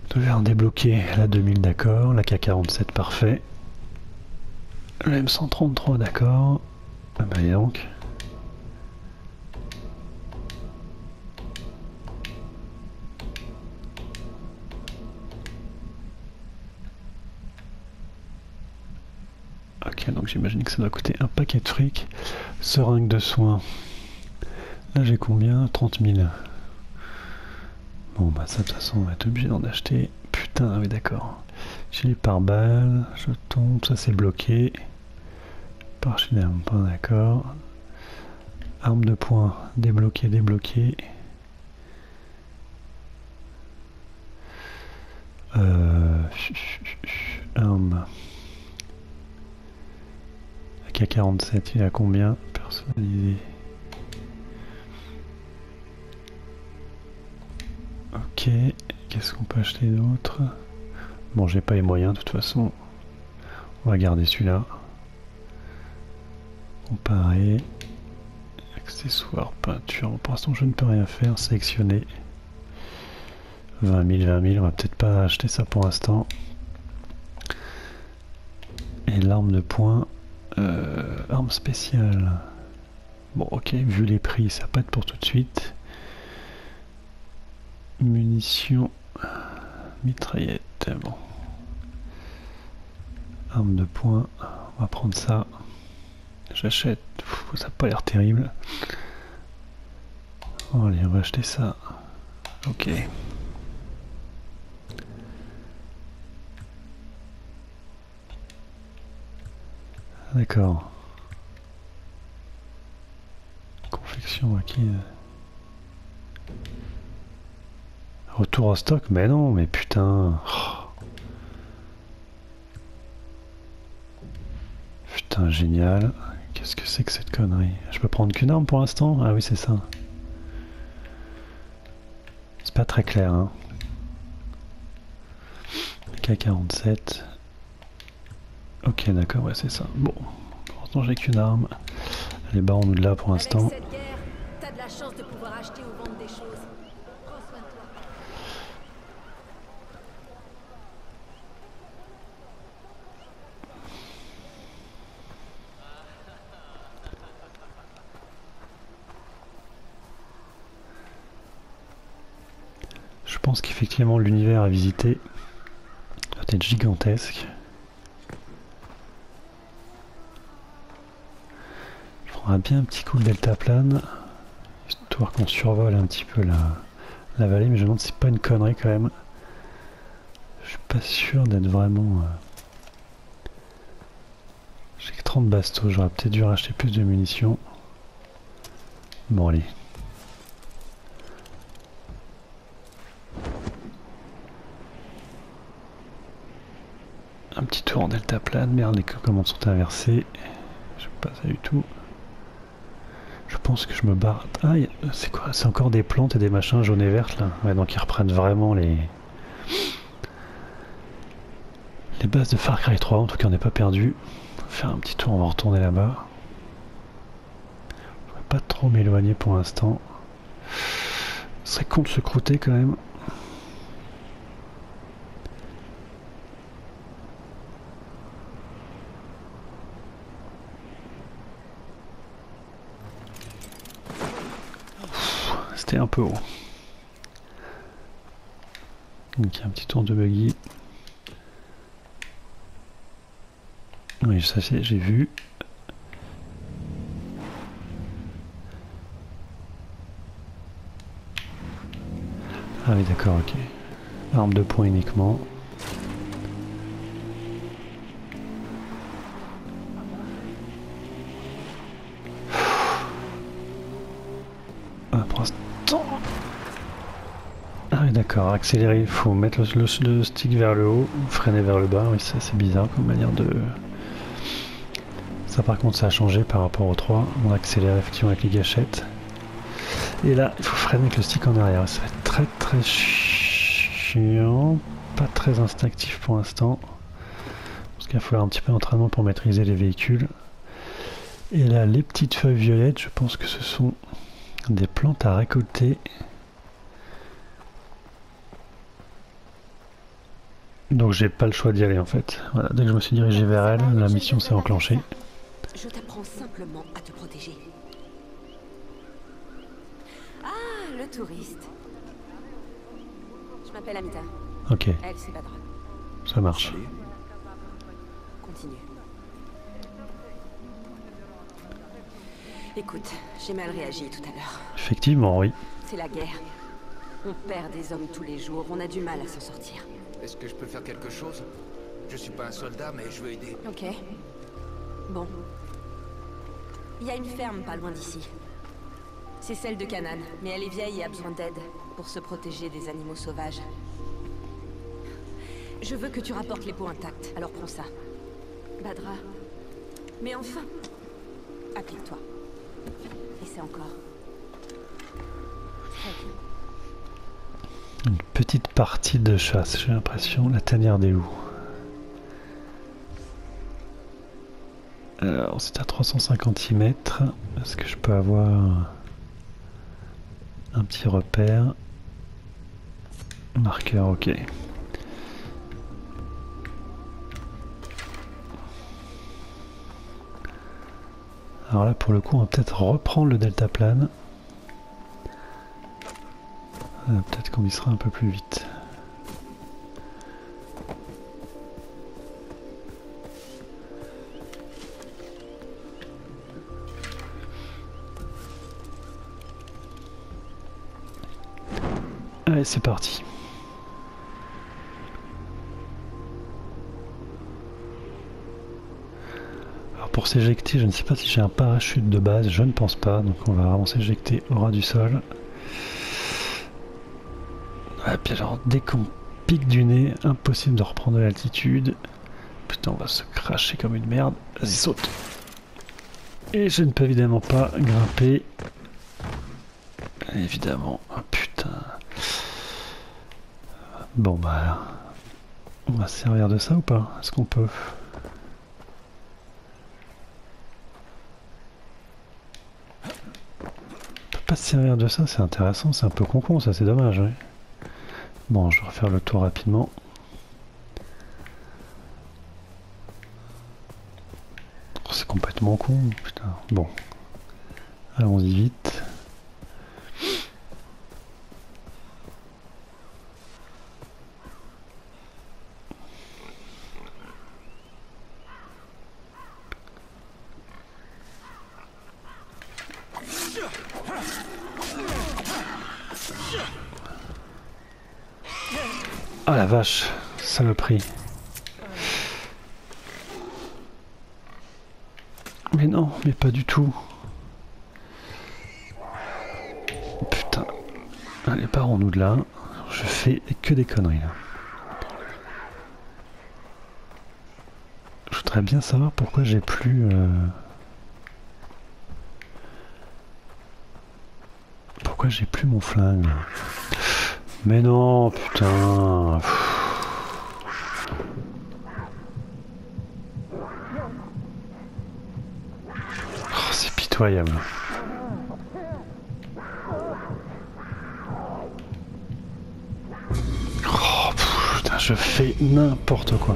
A: On devait en débloquer la 2000, d'accord. La K47, parfait. Le M133, d'accord. Ah bah et donc. Ok, donc j'imagine que ça doit coûter un paquet de fric. Seringue de soins. Là j'ai combien? 30 000. Bon bah ça de toute façon on va être obligé d'en acheter. Putain, oui d'accord. Gilet pare-balles, je tombe, ça c'est bloqué. Parachute d'arme, pas d'accord. Arme de poing, débloqué, débloqué. Arme. AK-47, il a combien? Personnalisé. Ok, qu'est-ce qu'on peut acheter d'autre? Bon, j'ai pas les moyens de toute façon. On va garder celui-là. Comparer. Accessoires, peinture. Pour l'instant, je ne peux rien faire. Sélectionner. 20 000, 20 000. On va peut-être pas acheter ça pour l'instant. Et l'arme de poing. Arme spéciale. Bon, ok, vu les prix, ça va pas être pour tout de suite. Munitions. Mitraillette. Bon. Arme de poing. On va prendre ça. J'achète. Ça n'a pas l'air terrible. Bon, allez, on va acheter ça. Ok. D'accord. Confection acquise. Retour au stock? Mais non, mais putain. Oh. Putain, génial. Qu'est-ce que c'est que cette connerie? Je peux prendre qu'une arme pour l'instant? Ah oui, c'est ça. C'est pas très clair, hein. K47. Ok, d'accord, ouais, c'est ça. Bon, pour l'instant, j'ai qu'une arme. Les barons de là pour l'instant.
G: Avec cette guerre, t'as de la chance de pouvoir acheter ou vendre des choses. Prends soin de toi.
A: Je pense qu'effectivement l'univers à visiter doit être gigantesque. Je prendrai bien un petit coup de deltaplane, histoire qu'on survole un petit peu la vallée, mais je me demande si c'est pas une connerie quand même. Je suis pas sûr d'être vraiment... J'ai que 30 bastos, j'aurais peut-être dû racheter plus de munitions. Bon allez. Un petit tour en deltaplane, merde les commandes sont inversées. Je sais pas ça du tout. Je pense que je me barre. Ah, c'est quoi? C'est encore des plantes et des machins jaunes et vertes là. Ouais, donc ils reprennent vraiment les bases de Far Cry 3. En tout cas, on n'est pas perdu. On va faire un petit tour, on va retourner là-bas. Je ne vais pas trop m'éloigner pour l'instant. Ce serait con de se croûter quand même. C'était un peu haut. Donc un petit tour de buggy. Oui, ça j'ai vu. Ah oui d'accord, ok. Arme de poing uniquement. Ah, pour l'instant. Ah oui d'accord, accélérer, il faut mettre le stick vers le haut, freiner vers le bas, oui ça c'est bizarre comme manière de... Ça par contre ça a changé par rapport au 3, on accélère effectivement avec les gâchettes. Et là il faut freiner avec le stick en arrière, ça va être très très chiant, pas très instinctif pour l'instant. Parce qu'il va falloir un petit peu d'entraînement pour maîtriser les véhicules. Et là les petites feuilles violettes, je pense que ce sont des plantes à récolter. Donc j'ai pas le choix d'y aller en fait. Voilà, dès que je me suis dirigé vers elle, la mission s'est enclenchée.
G: Je t'apprends simplement à te protéger. Ah, le touriste. Je m'appelle Amita.
A: Ok,
G: Elle, c'est Badra.
A: ça marche.
G: Continue. Écoute, j'ai mal réagi tout à l'heure.
A: Effectivement, oui.
G: C'est la guerre. On perd des hommes tous les jours, on a du mal à s'en sortir.
H: Est-ce que je peux faire quelque chose? Je suis pas un soldat, mais je veux aider.
G: Ok. Bon. Il y a une ferme pas loin d'ici. C'est celle de Canaan, mais elle est vieille et a besoin d'aide pour se protéger des animaux sauvages. Je veux que tu rapportes les pots intacts, alors prends ça. Badra. Mais enfin, applique-toi. Essaie encore. Très bien.
A: Une petite partie de chasse, j'ai l'impression, la tanière des loups. Alors c'est à 356 mètres. Est-ce que je peux avoir un petit repère? Marqueur, ok. Alors là pour le coup on va peut-être reprendre le deltaplane. Peut-être qu'on y sera un peu plus vite. Allez, c'est parti. Alors pour s'éjecter, je ne sais pas si j'ai un parachute de base, je ne pense pas, donc on va vraiment s'éjecter au ras du sol. Et puis alors, dès qu'on pique du nez, impossible de reprendre l'altitude. Putain, on va se cracher comme une merde. Vas-y, saute. Et je ne peux évidemment pas grimper. Évidemment. Oh, putain. Bon, bah... On va se servir de ça ou pas? Est-ce qu'on peut? On peut pas se servir de ça, c'est intéressant. C'est un peu con-con, ça, c'est dommage, ouais. Bon, je vais refaire le tour rapidement. Oh, c'est complètement con, putain. Bon. Allons-y vite. Ah la vache, saloperie. Mais non, mais pas du tout. Putain. Allez, barrons-nous de là. Je fais que des conneries là. Je voudrais bien savoir pourquoi j'ai plus... Pourquoi j'ai plus mon flingue. Mais non, putain. Oh, c'est pitoyable. Oh, putain, je fais n'importe quoi.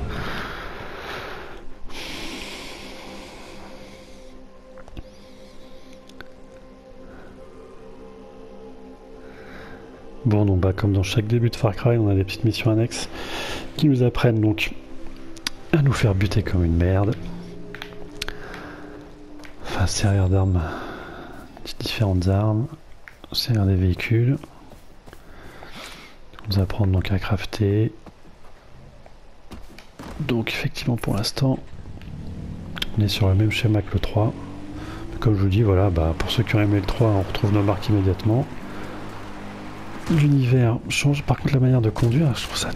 A: Bon, donc bah, comme dans chaque début de Far Cry, on a des petites missions annexes qui nous apprennent donc à nous faire buter comme une merde. Enfin, servir d'armes, différentes armes, servir des véhicules. nous apprendre donc à crafter. Donc effectivement pour l'instant on est sur le même schéma que le 3. Comme je vous dis, voilà, bah, pour ceux qui ont aimé le 3, on retrouve nos marques immédiatement. L'univers change, par contre la manière de conduire, je trouve ça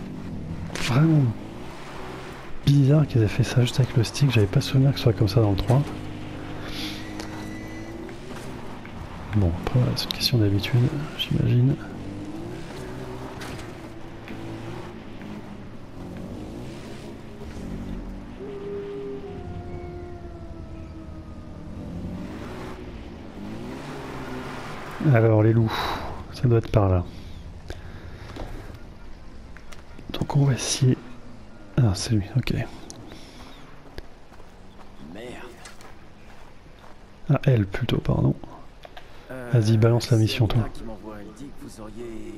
A: vraiment bizarre qu'ils aient fait ça juste avec le stick. J'avais pas souvenir que ce soit comme ça dans le 3. Bon, après voilà, c'est une question d'habitude, j'imagine. Alors les loups, ça doit être par là. Donc on va essayer... Ah c'est lui, ok.
B: Merde.
A: Ah elle plutôt, pardon. Vas-y, balance la mission toi.
B: Qui m'envoie, elle dit que vous auriez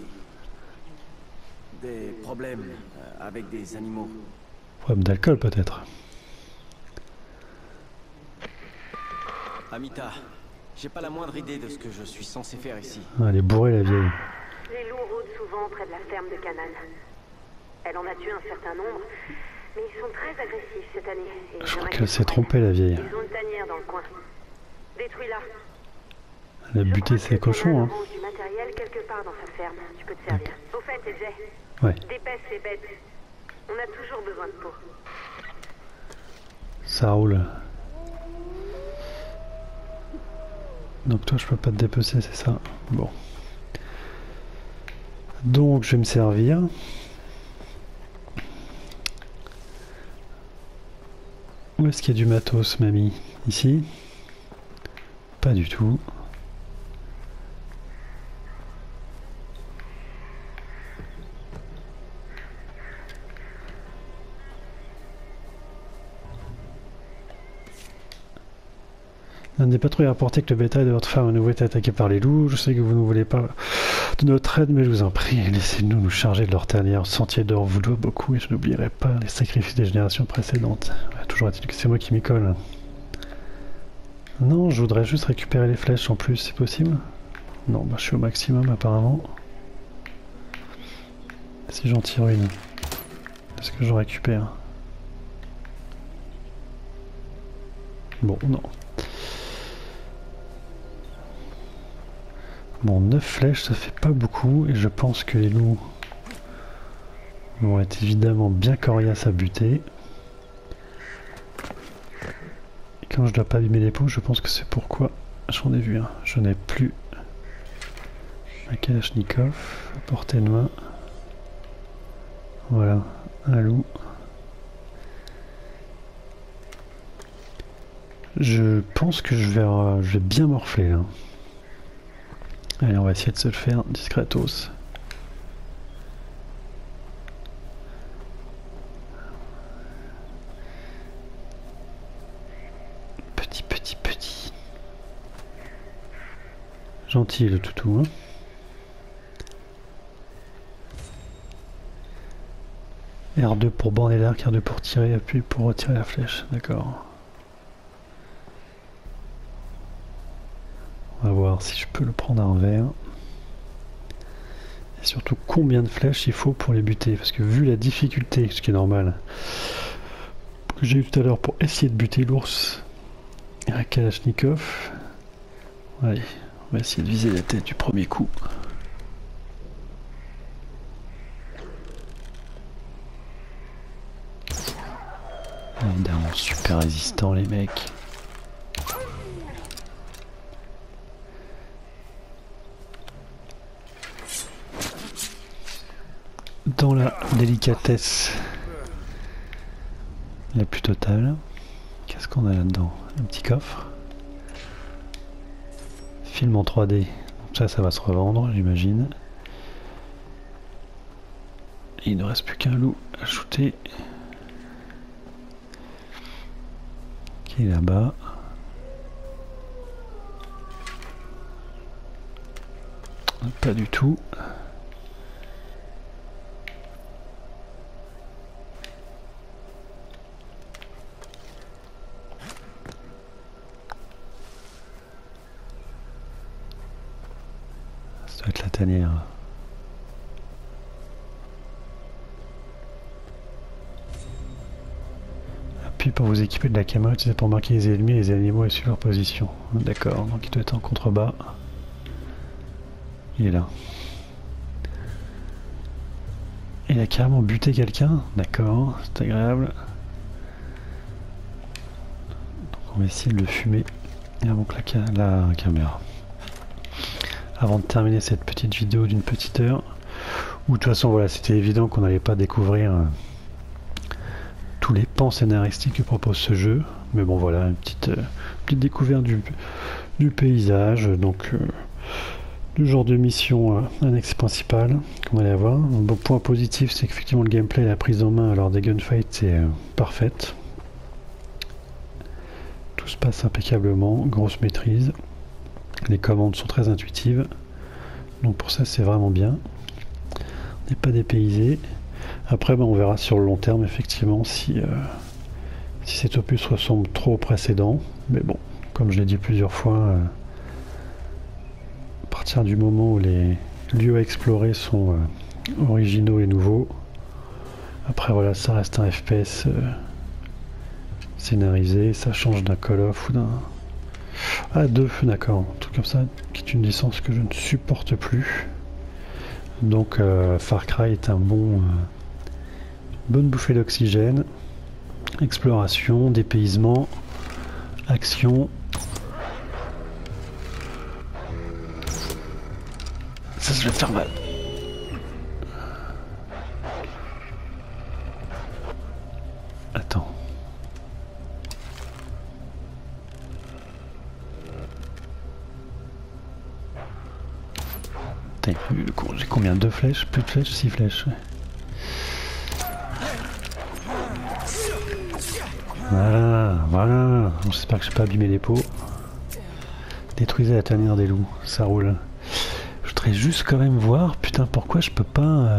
B: des problèmes avec des animaux.
A: Problème d'alcool peut-être.
B: Amita, j'ai pas la moindre idée de ce que je suis censé faire ici.
A: Ah, elle est bourrée la vieille.
I: Les loups rôdent souvent près de la ferme de Canaan. Elle en a tué un certain nombre, mais ils sont très agressifs cette année. Et
A: Je crois qu'elle s'est trompée la vieille.
I: Ils ont une tanière dans le coin. Détruis-la.
A: Elle a buté ses cochons, hein.
I: Du matériel quelque part dans sa ferme. Tu peux te servir. Au fait, Jay,
A: Ouais.
I: dépêche les bêtes. On a toujours besoin de peau.
A: Ça roule. Donc toi je peux pas te dépecer, c'est ça? Bon. Donc je vais me servir. Où est-ce qu'il y a du matos, mamie? Ici? Pas du tout. L'un des patrouilles a rapporté que le bétail de votre femme à nouveau été attaqué par les loups. Je sais que vous ne voulez pas de notre aide, mais je vous en prie, laissez-nous nous charger de leur tanière. Le sentier d'or vous doit beaucoup et je n'oublierai pas les sacrifices des générations précédentes. Toujours est-il que c'est moi qui m'y colle. Non, je voudrais juste récupérer les flèches en plus, c'est possible? Non, bah je suis au maximum apparemment. Si j'en tire une, est-ce que j'en récupère? Bon, non. Bon, 9 flèches, ça fait pas beaucoup, et je pense que les loups vont être évidemment bien coriaces à buter. Et quand je dois pas abîmer les peaux, je pense que c'est pourquoi j'en ai vu un. Je n'ai plus un Kalachnikov à portée de main. Voilà, un loup. Je pense que je vais bien morfler là. Allez, on va essayer de se le faire discretos. Petit. Gentil le toutou, hein. R2 pour borner l'arc, R2 pour tirer, appui pour retirer la flèche. D'accord. On va voir si je peux le prendre à envers. Et surtout combien de flèches il faut pour les buter. Parce que vu la difficulté, ce qui est normal, que j'ai eu tout à l'heure pour essayer de buter l'ours et un Kalachnikov. Allez, on va essayer de viser la tête du premier coup. Évidemment super résistant les mecs. Dans la délicatesse la plus totale. Qu'est-ce qu'on a là-dedans? Un petit coffre. Film en 3D. Ça va se revendre, j'imagine. Il ne reste plus qu'un loup à shooter. Qui est là-bas. Pas du tout. Ça doit être la tanière. Puis pour vous équiper de la caméra, c'est pour marquer les ennemis et les animaux et suivre leur position. D'accord, donc il doit être en contrebas. Il est là. Il a carrément buté quelqu'un. D'accord, c'est agréable. Donc on va essayer de le fumer. Avant que la caméra. Avant de terminer cette petite vidéo d'une petite heure, où de toute façon voilà, c'était évident qu'on n'allait pas découvrir tous les pans scénaristiques que propose ce jeu, mais bon voilà, une petite découverte du paysage, donc du genre de mission annexe principale qu'on allait avoir. Un bon point positif, c'est qu'effectivement le gameplay et la prise en main lors des gunfights c'est parfaite. Tout se passe impeccablement, grosse maîtrise. Les commandes sont très intuitives, donc pour ça c'est vraiment bien. On n'est pas dépaysé. Après on verra sur le long terme effectivement si cet opus ressemble trop au précédent, mais bon, comme je l'ai dit plusieurs fois, à partir du moment où les lieux à explorer sont originaux et nouveaux, après voilà, ça reste un FPS scénarisé, ça change d'un Call of ou d'un... Ah, 2, d'accord, un truc comme ça, qui est une licence que je ne supporte plus. Donc Far Cry est un bonne bouffée d'oxygène, exploration, dépaysement, action. Ça va faire mal. Attends. J'ai combien? 2 flèches? Plus de flèches? 6 flèches. Voilà. J'espère que je n'ai pas abîmé les pots. Détruisez la tanière des loups, ça roule. Je voudrais juste quand même voir, putain, pourquoi je peux pas...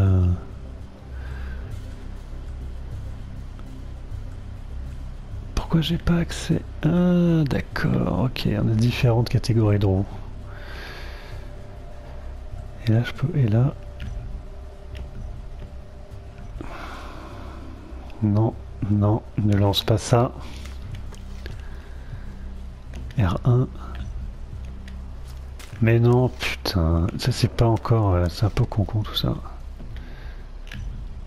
A: Pourquoi j'ai pas accès? Ah, d'accord, ok, on a différentes catégories de roues. Et là, je peux... Et là... Non, ne lance pas ça. R1. Mais non, putain, ça c'est pas encore... c'est un peu con tout ça.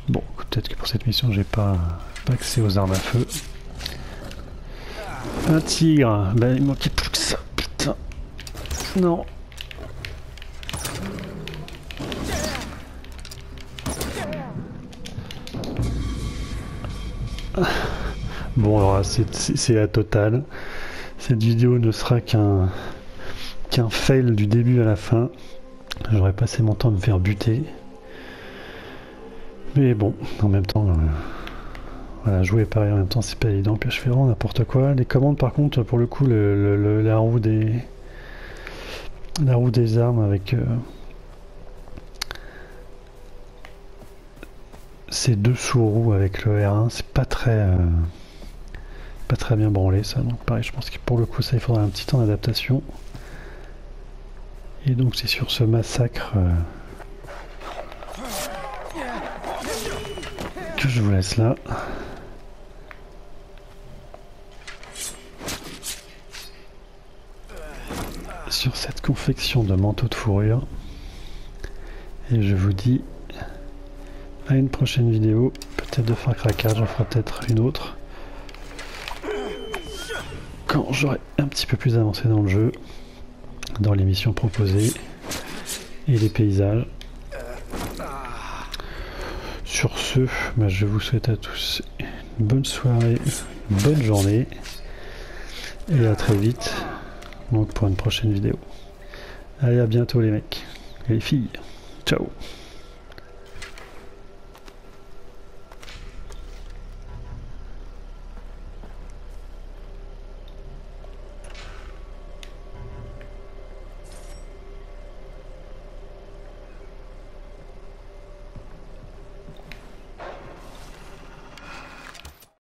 A: Bon, peut-être que pour cette mission, j'ai pas accès aux armes à feu. Un tigre, bah il manquait plus que ça, putain. Non. Bon alors c'est la totale. Cette vidéo ne sera qu'un fail du début à la fin. J'aurais passé mon temps à me faire buter. Mais bon, en même temps, voilà, jouer pareil en même temps c'est pas évident. Puis je fais vraiment n'importe quoi. Les commandes par contre, pour le coup, la roue des armes avec ces 2 sous-roues avec le R1, c'est pas très bien branlé ça. Donc pareil, je pense que pour le coup ça il faudra un petit temps d'adaptation. Et donc c'est sur ce massacre que je vous laisse là. Sur cette confection de manteau de fourrure. Et je vous dis à une prochaine vidéo, peut-être de Far Cry 4, j'en ferai peut-être une autre. Quand j'aurai un petit peu plus avancé dans le jeu, dans les missions proposées et les paysages. Sur ce, bah, je vous souhaite à tous une bonne soirée, une bonne journée et à très vite donc pour une prochaine vidéo. Allez, à bientôt les mecs et les filles. Ciao.